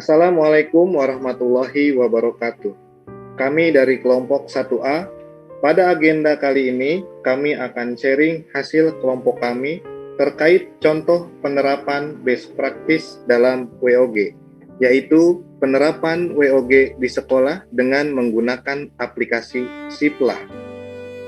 Assalamualaikum warahmatullahi wabarakatuh. Kami dari kelompok 1A, pada agenda kali ini kami akan sharing hasil kelompok kami terkait contoh penerapan best practice dalam WOG, yaitu penerapan WOG di sekolah dengan menggunakan aplikasi Siplah.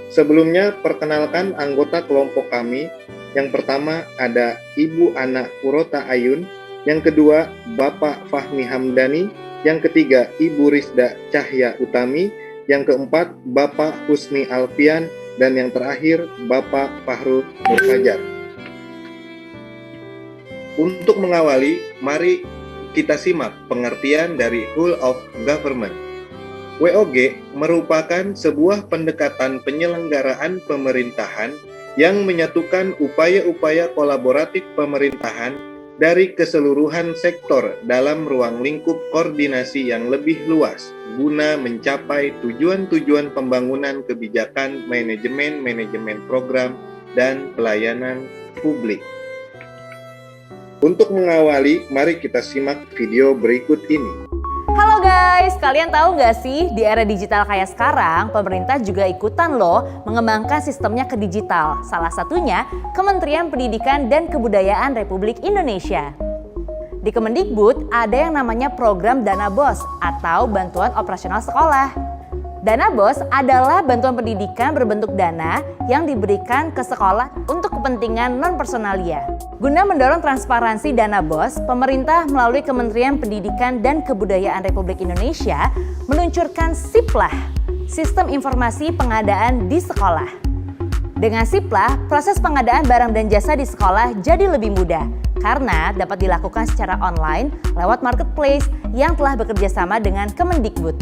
Sebelumnya, perkenalkan anggota kelompok kami. Yang pertama ada Ibu Ana Purota Ayun, yang kedua Bapak Fahmi Hamdani, yang ketiga Ibu Rizda Cahya Utami, yang keempat Bapak Husni Alfian, dan yang terakhir Bapak Fahrul Nurfajar. Untuk mengawali, mari kita simak pengertian dari Whole of Government. WOG merupakan sebuah pendekatan penyelenggaraan pemerintahan yang menyatukan upaya-upaya kolaboratif pemerintahan dari keseluruhan sektor dalam ruang lingkup koordinasi yang lebih luas guna mencapai tujuan-tujuan pembangunan kebijakan manajemen program dan pelayanan publik. Untuk mengawali, mari kita simak video berikut ini. Halo guys, kalian tahu nggak sih di era digital kayak sekarang, pemerintah juga ikutan loh mengembangkan sistemnya ke digital. Salah satunya Kementerian Pendidikan dan Kebudayaan Republik Indonesia. Di Kemendikbud ada yang namanya program Dana BOS atau Bantuan Operasional Sekolah. Dana BOS adalah bantuan pendidikan berbentuk dana yang diberikan ke sekolah untuk kepentingan non-personalia. Guna mendorong transparansi dana BOS, pemerintah melalui Kementerian Pendidikan dan Kebudayaan Republik Indonesia meluncurkan Siplah, Sistem Informasi Pengadaan di Sekolah. Dengan Siplah, proses pengadaan barang dan jasa di sekolah jadi lebih mudah karena dapat dilakukan secara online lewat marketplace yang telah bekerjasama dengan Kemendikbud.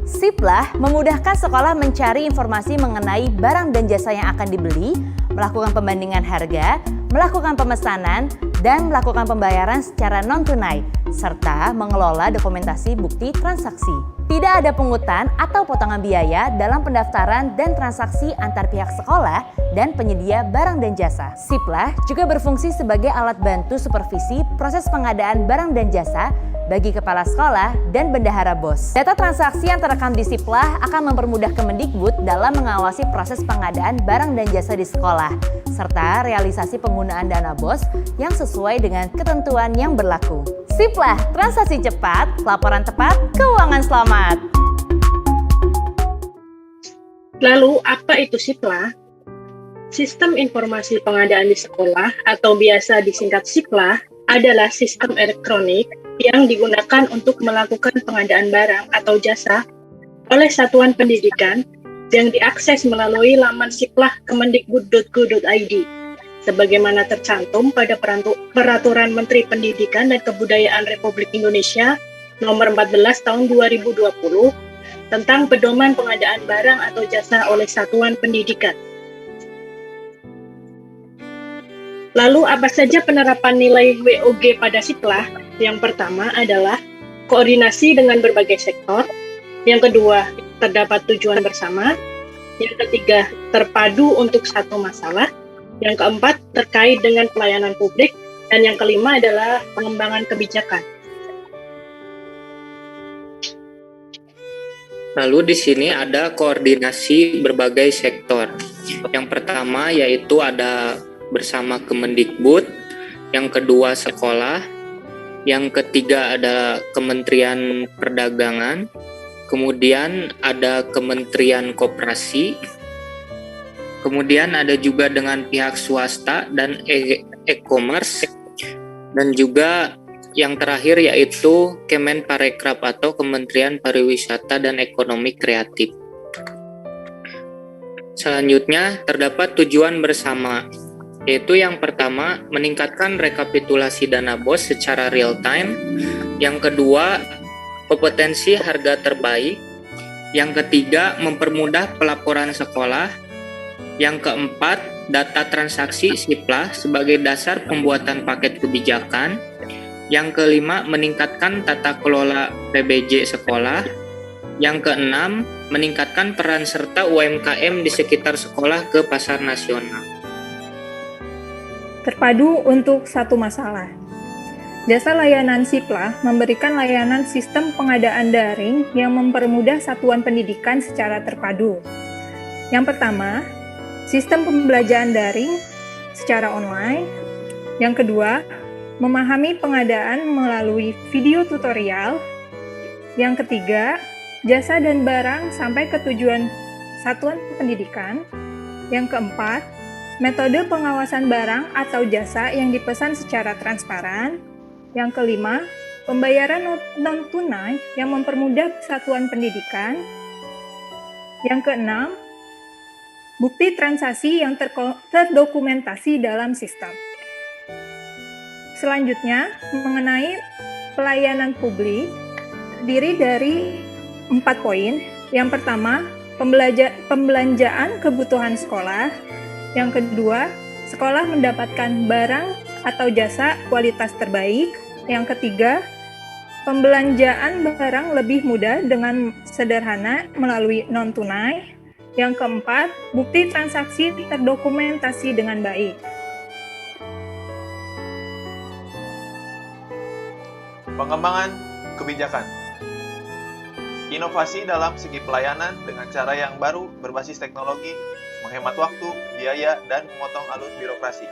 Siplah memudahkan sekolah mencari informasi mengenai barang dan jasa yang akan dibeli, melakukan pembandingan harga, melakukan pemesanan, dan melakukan pembayaran secara non-tunai, serta mengelola dokumentasi bukti transaksi. Tidak ada pungutan atau potongan biaya dalam pendaftaran dan transaksi antar pihak sekolah dan penyedia barang dan jasa. Siplah juga berfungsi sebagai alat bantu supervisi proses pengadaan barang dan jasa bagi kepala sekolah dan bendahara BOS. Data transaksi yang terekam di Siplah akan mempermudah Kemendikbud dalam mengawasi proses pengadaan barang dan jasa di sekolah, serta realisasi penggunaan dana BOS yang sesuai dengan ketentuan yang berlaku. Siplah, transaksi cepat, laporan tepat, keuangan selamat. Lalu, apa itu Siplah? Sistem Informasi Pengadaan di Sekolah atau biasa disingkat Siplah adalah sistem elektronik yang digunakan untuk melakukan pengadaan barang atau jasa oleh satuan pendidikan yang diakses melalui laman Siplah kemendikbud.go.id sebagaimana tercantum pada Peraturan Menteri Pendidikan dan Kebudayaan Republik Indonesia Nomor 14 Tahun 2020 tentang pedoman pengadaan barang atau jasa oleh satuan pendidikan. Lalu apa saja penerapan nilai WOG pada Siplah? Yang pertama adalah koordinasi dengan berbagai sektor. Yang kedua, terdapat tujuan bersama. Yang ketiga, terpadu untuk satu masalah. Yang keempat, terkait dengan pelayanan publik. Dan yang kelima adalah pengembangan kebijakan. Lalu di sini ada koordinasi berbagai sektor. Yang pertama yaitu ada bersama Kemendikbud, yang kedua sekolah, yang ketiga ada Kementerian Perdagangan, kemudian ada Kementerian Koperasi, kemudian ada juga dengan pihak swasta dan e-commerce, dan juga yang terakhir yaitu Kemenparekraf atau Kementerian Pariwisata dan Ekonomi Kreatif. Selanjutnya terdapat tujuan bersama, yaitu yang pertama meningkatkan rekapitulasi dana BOS secara real time, yang kedua kompetensi harga terbaik, yang ketiga mempermudah pelaporan sekolah, yang keempat data transaksi Siplah sebagai dasar pembuatan paket kebijakan, yang kelima meningkatkan tata kelola PBJ sekolah, yang keenam meningkatkan peran serta UMKM di sekitar sekolah ke pasar nasional. Terpadu untuk satu masalah. Jasa layanan Siplah memberikan layanan sistem pengadaan daring yang mempermudah satuan pendidikan secara terpadu. Yang pertama, sistem pembelajaran daring secara online. Yang kedua, memahami pengadaan melalui video tutorial. Yang ketiga, jasa dan barang sampai ke tujuan satuan pendidikan. Yang keempat, metode pengawasan barang atau jasa yang dipesan secara transparan. Yang kelima, pembayaran non-tunai yang mempermudah satuan pendidikan. Yang keenam, bukti transaksi yang terdokumentasi dalam sistem. Selanjutnya, mengenai pelayanan publik, terdiri dari 4 poin. Yang pertama, pembelanjaan kebutuhan sekolah. Yang kedua, sekolah mendapatkan barang atau jasa kualitas terbaik. Yang ketiga, pembelanjaan barang lebih mudah dengan sederhana melalui non-tunai. Yang keempat, bukti transaksi terdokumentasi dengan baik. Pengembangan kebijakan. Inovasi dalam segi pelayanan dengan cara yang baru berbasis teknologi, menghemat waktu, biaya, dan memotong alur birokrasi.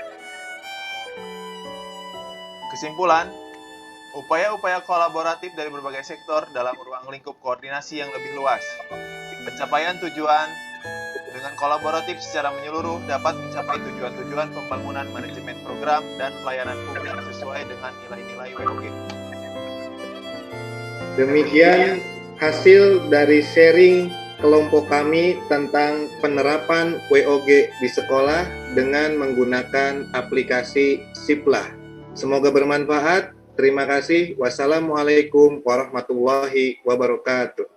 Kesimpulan, upaya-upaya kolaboratif dari berbagai sektor dalam ruang lingkup koordinasi yang lebih luas. Pencapaian tujuan dengan kolaboratif secara menyeluruh dapat mencapai tujuan-tujuan pembangunan manajemen program dan pelayanan publik sesuai dengan nilai-nilai WOG. Demikian hasil dari sharing kelompok kami tentang penerapan WOG di sekolah dengan menggunakan aplikasi Siplah. Semoga bermanfaat. Terima kasih. Wassalamualaikum warahmatullahi wabarakatuh.